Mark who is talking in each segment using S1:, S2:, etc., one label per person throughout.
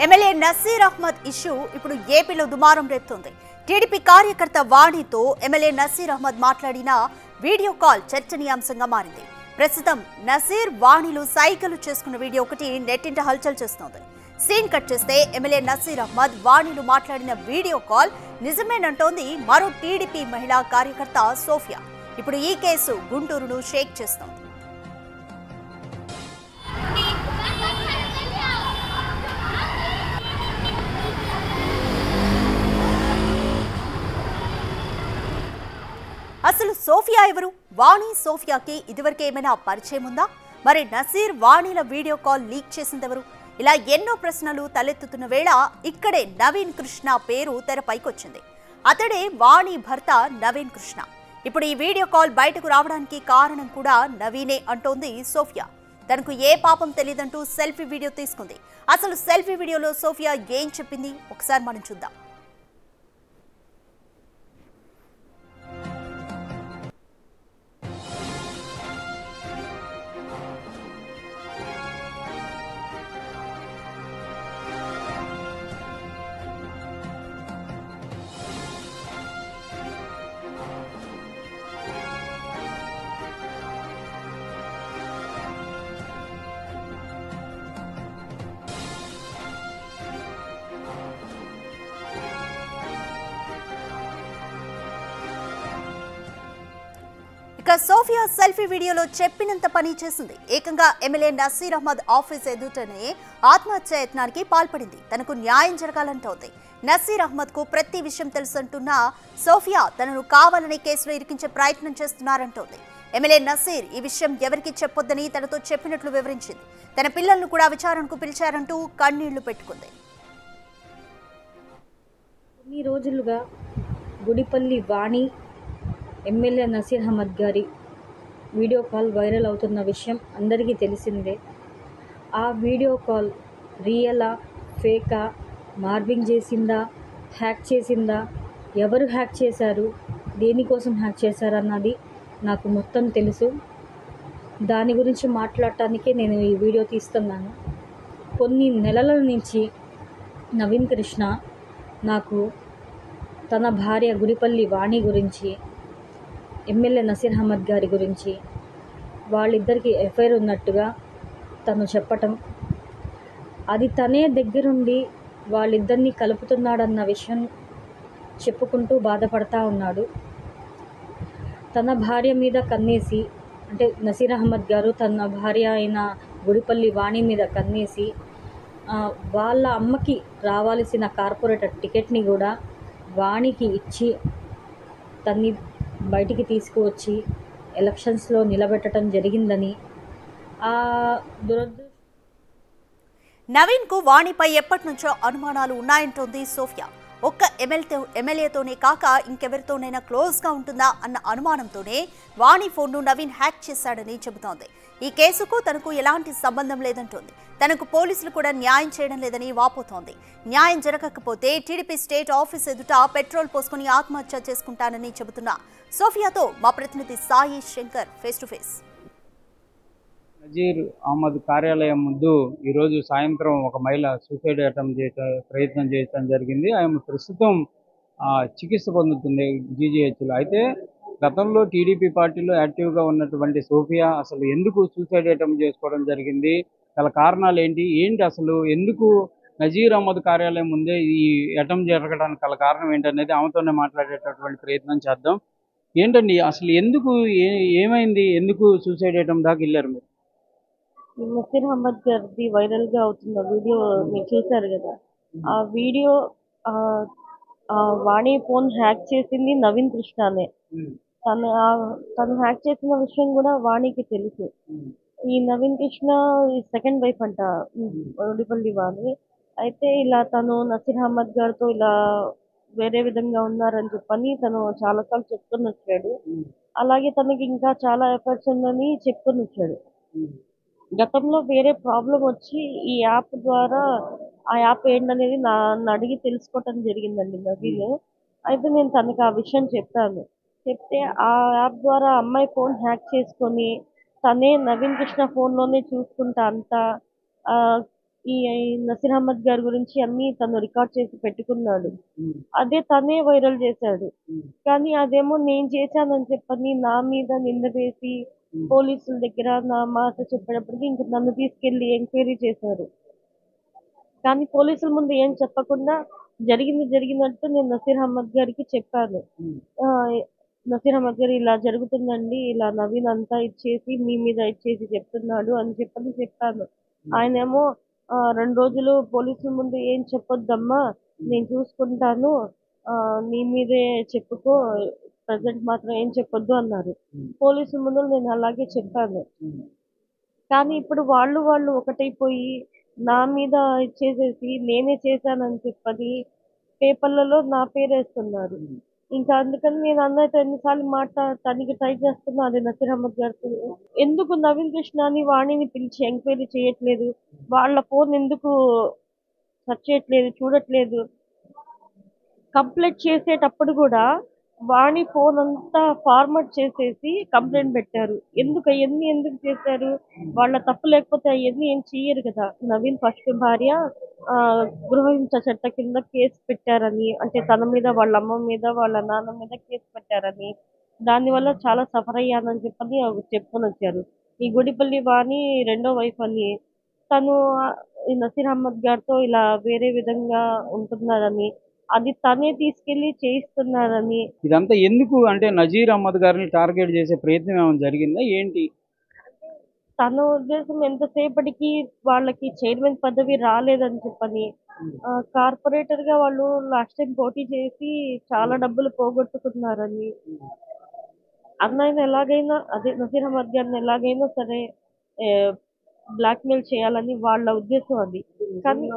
S1: MLA Naseer Ahmed issue ఇప్పుడు ఏపీలో దుమారం రేపుతోంది. టీడీపీ కార్యకర్త వాణితో ఎమ్మెల్యే నసీర్ అహ్మద్ మాట్లాడిన వీడియో కాల్ చర్చనీయాంశంగా మారింది. ప్రస్తుతం నసీర్ వాణిలు సైకిల్ చేసుకున్న వీడియో ఒకటి నెట్టింట హల్చల్ చేస్తోంది. సీన్ కట్ చేస్తే ఎమ్మెల్యే నసీర్ అహ్మద్ వాణిలు మాట్లాడిన వీడియో కాల్ నిజమేనంటోంది మరో టీడీపీ మహిళా కార్యకర్త సోఫియా. ఇప్పుడు ఈ కేసు గుంటూరును షేక్ చేస్తోంది. అసలు సోఫియా ఎవరు? వాణి సోఫియాకి ఇదివరకే ఏమైనా పరిచయం ఉందా? మరి నసీర్ వాణిల వీడియో కాల్ లీక్ చేసిందెవరు? ఇలా ఎన్నో ప్రశ్నలు తలెత్తుతున్న వేళ ఇక్కడే నవీన్ కృష్ణ పేరు తెరపైకొచ్చింది. అతడే వాణి భర్త నవీన్ కృష్ణ. ఇప్పుడు ఈ వీడియో కాల్ బయటకు రావడానికి కారణం కూడా నవీనే అంటోంది సోఫియా. తనకు ఏ పాపం తెలియదంటూ సెల్ఫీ వీడియో తీసుకుంది. అసలు సెల్ఫీ వీడియోలో సోఫియా ఏం చెప్పింది ఒకసారి మనం చూద్దాం. ఇక సోఫియా సెల్ఫీ వీడియోలో చెప్పినంత పని చేసింది. ఏకంగా ఎమ్మెల్యే నసీర్ అహ్మద్ ఆఫీస్ ఎదుటనే ఆత్మహత్య యత్నానికి పాల్పడింది. తనకు న్యాయం జరగాలంటోంది. నసీర్ అహ్మద్ కు ప్రతి విషయం తెలుసంటున్న సోఫియా తనను కావాలని కేసులో ఇరికించే ప్రయత్నం చేస్తున్నారంటోంది. ఎమ్మెల్యే నసీర్ ఈ విషయం ఎవరికి చెప్పొద్దని తనతో చెప్పినట్లు వివరించింది. తన పిల్లలను కూడా విచారణకు పిలిచారంటూ కన్నీళ్లు పెట్టుకుంది.
S2: కొన్ని రోజులుగా గుడిపల్లి వాణి ఎమ్మెల్యే నసీర్ అహ్మద్ గారి వీడియో కాల్ వైరల్ అవుతున్న విషయం అందరికీ తెలిసిందే. ఆ వీడియో కాల్ రియలా, ఫేకా, మార్బింగ్ చేసిందా, హ్యాక్ చేసిందా, ఎవరు హ్యాక్ చేశారు, దేనికోసం హ్యాక్ చేశారన్నది నాకు మొత్తం తెలుసు. దాని గురించి మాట్లాడటానికే నేను ఈ వీడియో తీస్తున్నాను. కొన్ని నెలల నుంచి నవీన్ కృష్ణ నాకు తన భార్య గుడిపల్లి వాణి గురించి, ఎమ్మెల్యే నసీర్ అహ్మద్ గారి గురించి, వాళ్ళిద్దరికీ ఎఫ్ఐఆర్ ఉన్నట్టుగా తను చెప్పటం, అది తనే దగ్గరుండి వాళ్ళిద్దరినీ కలుపుతున్నాడన్న విషయం చెప్పుకుంటూ బాధపడతా ఉన్నాడు. తన భార్య మీద కన్నేసి, అంటే నసీర్ అహ్మద్ గారు తన భార్య అయిన గుడిపల్లి వాణి మీద కన్నేసి వాళ్ళ అమ్మకి రావాల్సిన కార్పొరేటర్ టికెట్ని కూడా వాణికి ఇచ్చి తన్ని బయటికి తీసుకువచ్చి ఎలక్షన్స్లో నిలబెట్టడం జరిగిందని
S1: నవీన్ కు వాణిపై ఎప్పటి నుంచో అనుమానాలు ఉన్నాయంటోంది సోఫియా. ఒక్క ఎమ్మెల్యేతోనే కాక ఇంకెవరితోనైనా క్లోజ్ గా ఉంటుందా అన్న అనుమానంతోనే వాణి ఫోన్ను నవీన్ హ్యాక్ చేశాడని చెబుతోంది. ఈ కేసుకు తనకు ఎలాంటి సంబంధం లేదంటోంది. తనకు పోలీసులు కూడా న్యాయం చేయడం లేదని వాపోతోంది. న్యాయం జరగకపోతే టీడీపీ స్టేట్ ఆఫీస్ ఎదుట పెట్రోల్ పోసుకుని ఆత్మహత్య చేసుకుంటానని చెబుతున్న సోఫియాతో మా ప్రతినిధి Sai Shankar face to face.
S3: Nazir Ahmed కార్యాలయం ముందు ఈరోజు సాయంత్రం ఒక మహిళ సూసైడ్ అటెంప్ట్ ప్రయత్నం చేయడం జరిగింది. ఆమె ప్రస్తుతం చికిత్స పొందుతుంది జీజీహెచ్లో. అయితే గతంలో టీడీపీ పార్టీలో యాక్టివ్గా ఉన్నటువంటి సోఫియా అసలు ఎందుకు సూసైడ్ అటెంప్ట్ చేసుకోవడం జరిగింది, గల కారణాలు ఏంటి అసలు ఎందుకు నజీర్ అహ్మద్ కార్యాలయం ముందే ఈ అటెంప్ట్ జరగడానికి గల కారణం ఏంటనేది ఆమెతోనే మాట్లాడేటటువంటి ప్రయత్నం చేద్దాం. ఏంటండి అసలు ఎందుకు ఏమైంది, ఎందుకు సూసైడ్ అటెంప్ట్ దాకా వెళ్ళారు మీరు?
S4: నసీర్ అహ్మద్ గారిది వైరల్ గా అవుతున్న వీడియో మీరు చూశారు కదా. ఆ వీడియో వాణి ఫోన్ హ్యాక్ చేసింది నవీన్ కృష్ణనే. తను హ్యాక్ చేసిన విషయం కూడా వాణికి తెలుసు. ఈ నవీన్ కృష్ణ సెకండ్ వైఫ్ అంట గుడిపల్లి వాణి. అయితే ఇలా తను నసీర్ అహ్మద్ గారితో ఇలా వేరే విధంగా ఉన్నారని చెప్పని తను చాలా సార్లు చెప్తుని వచ్చాడు. అలాగే తనకి ఇంకా చాలా ఎఫర్ట్స్ ఉందని చెప్తుని వచ్చాడు. గతంలో వేరే ప్రాబ్లం వచ్చి ఈ యాప్ ద్వారా ఆ యాప్ ఏంటనేది నన్ను అడిగి తెలుసుకోవటం జరిగిందండి నవీన్. అయితే నేను తనకి ఆ విషయం చెప్పాను. చెప్తే ఆ యాప్ ద్వారా అమ్మాయి ఫోన్ హ్యాక్ చేసుకొని తనే నవీన్ కృష్ణ ఫోన్లోనే చూసుకుంటా అంతా ఈ నసీర్ అహ్మద్ గారి గురించి అన్ని తను రికార్డ్ చేసి పెట్టుకున్నాడు. అదే తనే వైరల్ చేశాడు. కానీ అదేమో నేను చేశానని చెప్పని నా మీద నింద వేసి పోలీసుల దగ్గర నా మాట చెప్పేటప్పటికి ఇంక నన్ను తీసుకెళ్లి ఎంక్వైరీ చేశారు. కానీ పోలీసుల ముందు ఏం చెప్పకుండా జరిగినట్టు నేను నసీర్ అహ్మద్ గారికి చెప్పాను. ఆ, నసీర్ అహ్మద్ గారు ఇలా జరుగుతుందండి, ఇలా నవీన్ అంతా ఇచ్చేసి మీ మీద ఇచ్చేసి చెప్తున్నాడు అని చెప్పాను. ఆయనేమో 2 రోజులు పోలీసుల ముందు ఏం చెప్పొద్దమ్మా, నేను చూసుకుంటాను, నీ మీదే చెప్పుకో, ప్రజెంట్ మాత్రం ఏం చెప్పొద్దు అన్నారు. పోలీసుల ముందు నేను అలాగే చెప్పాను. కానీ ఇప్పుడు వాళ్ళు ఒకటైపోయి నా మీద ఇచ్చేసేసి నేనే చేశానని చెప్పని పేపర్లలో నా పేరేస్తున్నారు. ఇంకా అందుకని నేను అన్నయ్యతో ఎన్నిసార్లు మాట్లాడటానికి ట్రై చేస్తున్నా, అది నసీర్ అహ్మద్ గారితో ఎందుకు నవీన్ కృష్ణని వాణిని పిలిచి ఎంక్వైరీ చేయట్లేదు, వాళ్ళ ఫోన్ ఎందుకు సెర్చ్ చేయట్లేదు, చూడట్లేదు. కంప్లైంట్ చేసేటప్పుడు కూడా వాణి ఫోన్ అంతా ఫార్మాట్ చేసేసి కంప్లైంట్ పెట్టారు. ఎందుకు చేశారు? వాళ్ళ తప్పు లేకపోతే అవన్నీ ఏం చెయ్యరు కదా. నవీన్ ఫస్ట్ భార్య ఆ, గృహహింస చట్ట కింద కేసు పెట్టారని, అంటే తన మీద, వాళ్ళ అమ్మ మీద, వాళ్ళ నాన్న మీద కేసు పెట్టారని, దానివల్ల చాలా సఫర్ అయ్యానని చెప్పని చెప్పుకొని వచ్చారు. ఈ గుడిపల్లి వాణి రెండో వైఫ్ అని, తను ఈ నసీర్ అహ్మద్ గారితో ఇలా వేరే విధంగా ఉంటున్నారని, అది తనే తీసుకెళ్లి చేయిస్తున్నారని.
S3: ఇదంతా ఎందుకు అంటే నజీర్ అహ్మద్ గారిని టార్గెట్ చేసే ప్రయత్నం ఏమైనా జరిగిందా ఏంటి?
S4: తన ఉద్దేశం ఎంతసేపటికి వాళ్ళకి చైర్మన్ పదవి రాలేదని చెప్పని, కార్పొరేటర్ గా వాళ్ళు లాస్ట్ టైం పోటీ చేసి చాలా డబ్బులు పోగొట్టుకున్నారని, అన్నయ్యని ఎలాగైనా, అదే నసీర్ అహ్మద్ గారిని ఎలాగైనా సరే బ్లాక్మెయిల్ చేయాలని వాళ్ళ ఉద్దేశం అది. కానీ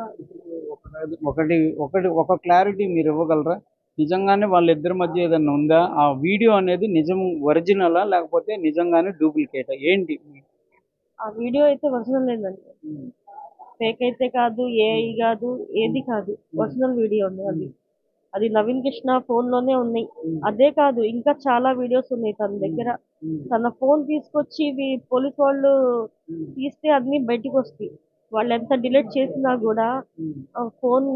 S3: ఒకటి ఒకటి ఒక క్లారిటీ మీరు ఇవ్వగలరా? నిజంగానే వాళ్ళిద్దరి మధ్య ఏదైనా ఉందా? ఆ వీడియో అనేది నిజం ఒరిజినలా లేకపోతే నిజంగానే డూప్లికేటా ఏంటి?
S4: ఆ వీడియో అయితే ఒరిజినల్ లేదండి, ఫేక్ అయితే కాదు, ఏఐ కాదు, ఏది కాదు, ఒరిజినల్ వీడియో ఉంది. అది నవీన్ కృష్ణ ఫోన్ లోనే ఉన్నాయి. అదే కాదు, ఇంకా చాలా వీడియోస్ ఉన్నాయి తన దగ్గర. తన ఫోన్ తీసుకొచ్చి పోలీస్ వాళ్ళు తీస్తే అన్ని బయటికి వస్తాయి. వాళ్ళు ఎంత డిలీట్ చేసినా కూడా ఫోన్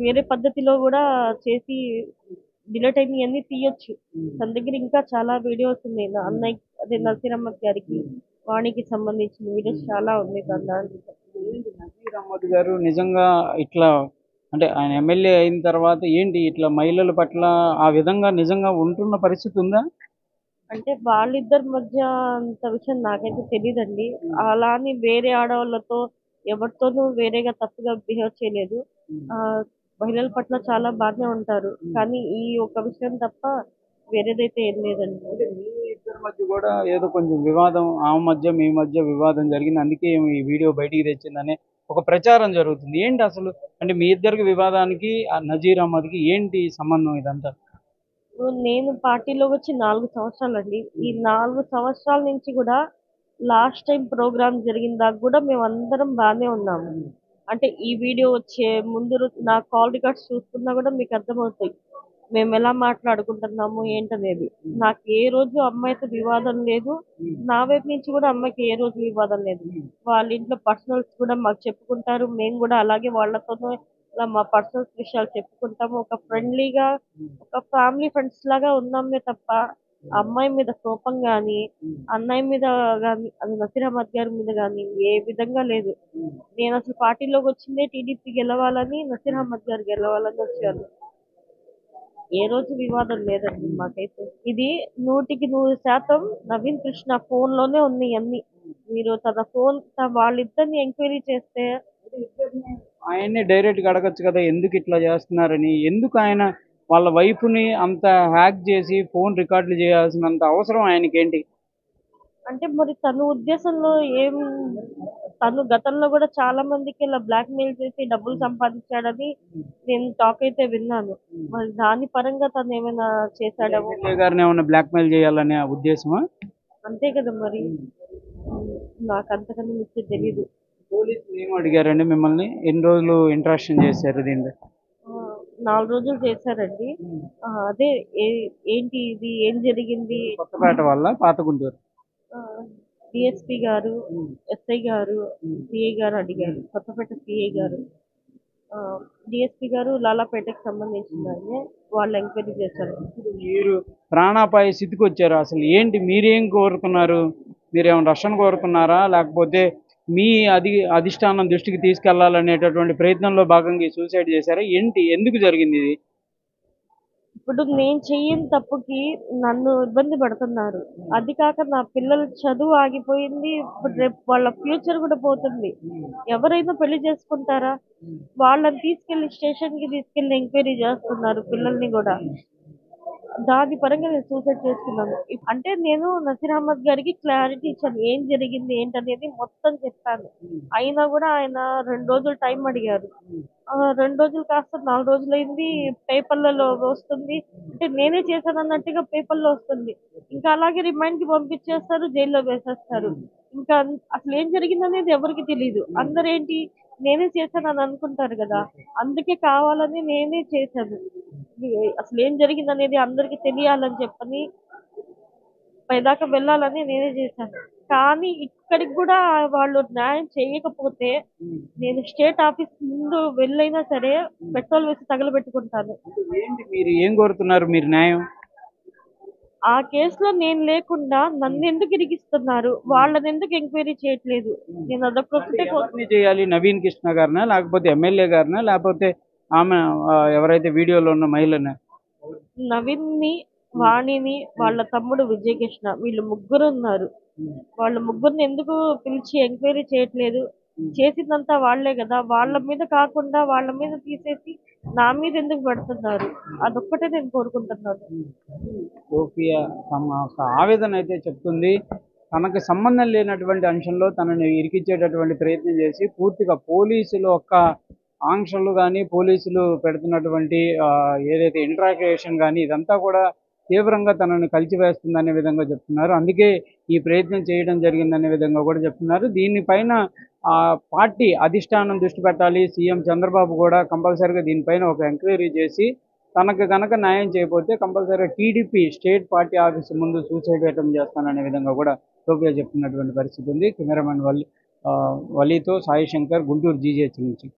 S4: వేరే పద్ధతిలో కూడా చేసి డిలీట్ అయినవన్నీ తీయొచ్చు. తన దగ్గర ఇంకా చాలా వీడియోస్ ఉన్నాయి. నా అన్నయ్య, అదే నసీర్ అహ్మద్ గారికి, వాణికి సంబంధించిన వీడియోస్ చాలా ఉన్నాయి తన దాంట్లో.
S3: నజీర్ అహ్మద్ గారు నిజంగా ఇట్లా అంటే ఆయన ఎమ్మెల్యే అయిన తర్వాత ఏంటి ఇట్లా మహిళల పట్ల ఆ విధంగా నిజంగా ఉంటున్న పరిస్థితి ఉందా?
S4: అంటే వాళ్ళిద్దరి మధ్య అంత విషయం నాకైతే తెలియదండి. అలా అని వేరే ఆడవాళ్ళతో ఎవరితోనూ వేరేగా తప్పుగా బిహేవ్ చేయలేదు. ఆ మహిళల పట్ల చాలా బాగానే ఉంటారు. కానీ ఈ ఒక విషయం తప్ప వేరేదైతే ఏం లేదండి.
S3: అంటే మీ ఇద్దరి మధ్య కూడా ఏదో కొంచెం వివాదం, ఆమె మధ్య మీ మధ్య వివాదం జరిగింది, అందుకే ఈ వీడియో బయటికి తెచ్చిందనే ఒక ప్రచారం జరుగుతుంది. ఏంటి అసలు? అంటే మీ ఇద్దరికి వివాదానికి ఆ నజీర్ అహ్మద్కి ఏంటి సంబంధం ఇదంతా?
S4: నేను పార్టీలోకి వచ్చి 4 సంవత్సరాలండి. ఈ 4 సంవత్సరాల నుంచి కూడా లాస్ట్ టైం ప్రోగ్రామ్ జరిగిన దాకా కూడా మేమందరం బాగానే ఉన్నాము. అంటే ఈ వీడియో వచ్చే ముందు నా కాల్ రికార్డ్స్ చూసుకున్నా కూడా మీకు అర్థమవుతాయి మేము ఎలా మాట్లాడుకుంటున్నాము ఏంటనేది. నాకు ఏ రోజు అమ్మాయితో వివాదం లేదు, నా వైపు నుంచి కూడా అమ్మాయికి ఏ రోజు వివాదం లేదు. వాళ్ళ ఇంట్లో పర్సనల్స్ కూడా మాకు చెప్పుకుంటారు, మేము కూడా అలాగే వాళ్ళతోనూ ఇలా మా పర్సనల్స్ విషయాలు చెప్పుకుంటాము. ఒక ఫ్రెండ్లీగా, ఒక ఫ్యామిలీ ఫ్రెండ్స్ లాగా ఉన్నామే తప్ప అమ్మాయి మీద కోపం కానీ, అన్నయ్య మీద కానీ, అది నసీర్ అహ్మద్ గారి మీద కానీ ఏ విధంగా లేదు. నేను అసలు పార్టీలోకి వచ్చిందే టీడీపీ గెలవాలని, నసీర్ అహ్మద్ గారు గెలవాలని వచ్చాను. ఏ రోజు వివాదం లేదండి మాకైతే. ఇది 100% నవీన్ కృష్ణ ఫోన్ లోనే ఉన్నాయి అన్ని. మీరు తన ఫోన్, వాళ్ళిద్దరిని ఎంక్వైరీ చేస్తే
S3: ఆయన్ని డైరెక్ట్గా అడగచ్చు కదా ఎందుకు ఇట్లా చేస్తున్నారని. ఎందుకు ఆయన వాళ్ళ వైఫ్ని అంత హ్యాక్ చేసి ఫోన్ రికార్డులు చేయాల్సినంత అవసరం ఆయనకి ఏంటి?
S4: అంటే మరి తన ఉద్దేశంలో ఏం, తను గతంలో కూడా చాలా మందికి ఇలా బ్లాక్ మెయిల్ చేసి డబ్బులు సంపాదించాడని నేను టాక్ అయితే విన్నాను. మరి దాని పరంగా తను ఏమైనా చేశాడేమో.
S3: ఎమ్మెల్యే గారిని ఏమైనా బ్లాక్మెయిల్ చేయాలనే ఉద్దేశమా?
S4: అంతే కదా మరి. నాకు అంతకన్నా మించి తెలీదు.
S3: పోలీసులు ఏం అడిగారండి మిమ్మల్ని? ఎన్ని రోజులు ఇంట్రాక్షన్ చేశారు దీంట్లో?
S4: 4 రోజులు చేశారండి. అదే ఏంటి ఇది, ఏం జరిగింది?
S3: కొత్తపేట వల్ల పాత గుంటూరు?
S4: ఆ, డిఎస్పీ గారు, ఎస్ఐ గారు, సిఐ గారు అడిగారు. కొత్తపేట సిఐ గారు, డిఎస్పీ గారు లాలాపేటకి సంబంధించిన ఆయనే, వాళ్ళు ఎంక్వైరీ చేశారు.
S3: మీరు ప్రాణాపాయ స్థితికి వచ్చారు. అసలు ఏంటి, మీరేం కోరుకున్నారు? మీరేమైనా రక్షణ కోరుకున్నారా, లేకపోతే మీ అధిష్టానం దృష్టికి తీసుకెళ్లాలనేటటువంటి ప్రయత్నంలో భాగంగా సూసైడ్ చేశారా? ఏంటి, ఎందుకు జరిగింది ఇది?
S4: ఇప్పుడు నేను చెయ్యని తప్పుకి నన్ను ఇబ్బంది పడుతున్నారు. అది కాక నా పిల్లల చదువు ఆగిపోయింది. ఇప్పుడు రేపు వాళ్ళ ఫ్యూచర్ కూడా పోతుంది. ఎవరైనా పెళ్లి చేసుకుంటారా? వాళ్ళని తీసుకెళ్లి స్టేషన్ కి తీసుకెళ్లి ఎంక్వైరీ చేస్తున్నారు పిల్లల్ని కూడా. దాని పరంగా నేను సూసైడ్ చేసుకున్నాను. అంటే నేను నసీర్ అహ్మద్ గారికి క్లారిటీ ఇచ్చాను, ఏం జరిగింది ఏంటనేది మొత్తం చెప్పాను. అయినా కూడా ఆయన 2 రోజులు టైం అడిగారు. 2 రోజులు కాస్త 4 రోజులైంది. పేపర్లలో వస్తుంది, అంటే నేనే చేశాను అన్నట్టుగా పేపర్లో వస్తుంది. ఇంకా అలాగే రిమైండ్ కి పంపించేస్తారు, జైల్లో వేసేస్తారు. ఇంకా అసలు ఏం జరిగింది అనేది ఎవరికి తెలియదు. అందరేంటి నేనే చేశాను అని అనుకుంటారు కదా, అందుకే కావాలని నేనే చేశాను. అసలు ఏం జరిగింది అనేది అందరికి తెలియాలని చెప్పని పైదాకా వెళ్ళాలని నేనే చేశాను. కానీ ఇక్కడికి కూడా వాళ్ళు న్యాయం చేయకపోతే నేను స్టేట్ ఆఫీస్ ముందు వెళ్ళైనా సరే పెట్రోల్ వేసి తగలబెట్టుకుంటాను.
S3: ఏంటి, మీరు ఏం కోరుతున్నారు? మీరు న్యాయం?
S4: ఆ కేసులో నేను లేకుండా నన్ను ఎందుకు ఇరిగిస్తున్నారు, వాళ్ళని ఎందుకు ఎంక్వైరీ చేయట్లేదు? నేను అదొక్కటే
S3: ఎవరిని చేయాలి? నవీన్ కృష్ణ గారినా, లేకపోతే ఎమ్మెల్యే గారినా, లేకపోతే ఆమె ఎవరైతే వీడియోలో ఉన్న మహిళనా?
S4: నవీన్ ని, వాణిని, వాళ్ళ తమ్ముడు విజయకృష్ణ, వీళ్ళు ముగ్గురు ఉన్నారు. వాళ్ళ ముగ్గురిని ఎందుకు పిలిచి ఎంక్వైరీ చేయట్లేదు? చేసిందంతా వాళ్లే కదా, వాళ్ళ మీద కాకుండా వాళ్ళ మీద తీసేసి నా మీద ఎందుకు పెడుతున్నారు? అదొక్కటే నేను కోరుకుంటున్నాను.
S3: సోఫియా తమ ఒక ఆవేదన అయితే చెప్తుంది. తనకు సంబంధం లేనటువంటి అంశంలో తనని ఇరికించేటటువంటి ప్రయత్నం చేసి పూర్తిగా పోలీసులు యొక్క ఆంక్షలు కానీ, పోలీసులు పెడుతున్నటువంటి ఏదైతే ఇంట్రాగేషన్ కానీ, ఇదంతా కూడా తీవ్రంగా తనని కలిచివేస్తుందనే విధంగా చెప్తున్నారు. అందుకే ఈ ప్రయత్నం చేయడం జరిగిందనే విధంగా కూడా చెప్తున్నారు. దీనిపైన పార్టీ అధిష్టానం దృష్టి పెట్టాలి. సీఎం చంద్రబాబు కూడా కంపల్సరీగా దీనిపైన ఒక ఎంక్వైరీ చేసి తనకు గనక న్యాయం చేయకపోతే కంపల్సరీగా టీడీపీ స్టేట్ పార్టీ ఆఫీసు ముందు సూసైడ్ అటెంప్ట్ చేస్తాననే విధంగా కూడా సోఫియా చెప్తున్నటువంటి పరిస్థితి ఉంది. కెమెరామెన్ వలీతో సాయి శంకర్, గుంటూరు జీజీహెచ్ నుంచి.